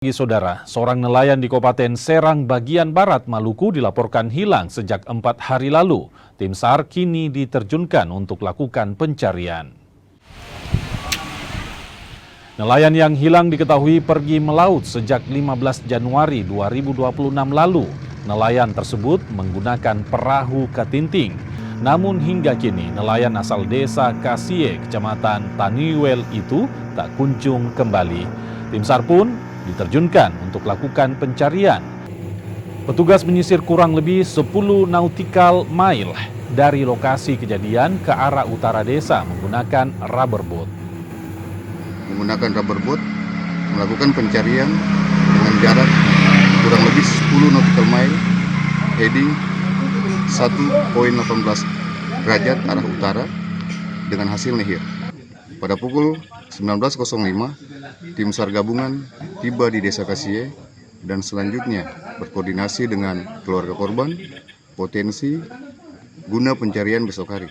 Saudara, seorang nelayan di Kabupaten Serang bagian barat Maluku dilaporkan hilang sejak 4 hari lalu. Tim SAR kini diterjunkan untuk lakukan pencarian. Nelayan yang hilang diketahui pergi melaut sejak 15 Januari 2026 lalu. Nelayan tersebut menggunakan perahu katinting. Namun hingga kini nelayan asal desa Kasie, Kecamatan Taniwel itu tak kunjung kembali. Tim SAR pun diterjunkan untuk lakukan pencarian. Petugas menyisir kurang lebih 10 nautical mile dari lokasi kejadian ke arah utara desa menggunakan rubber boat. Melakukan pencarian dengan jarak kurang lebih 10 nautical mile, heading 1.18 derajat arah utara dengan hasil nihil. Pada pukul 19.05, tim SAR gabungan tiba di Desa Kasie dan selanjutnya berkoordinasi dengan keluarga korban potensi guna pencarian besok hari.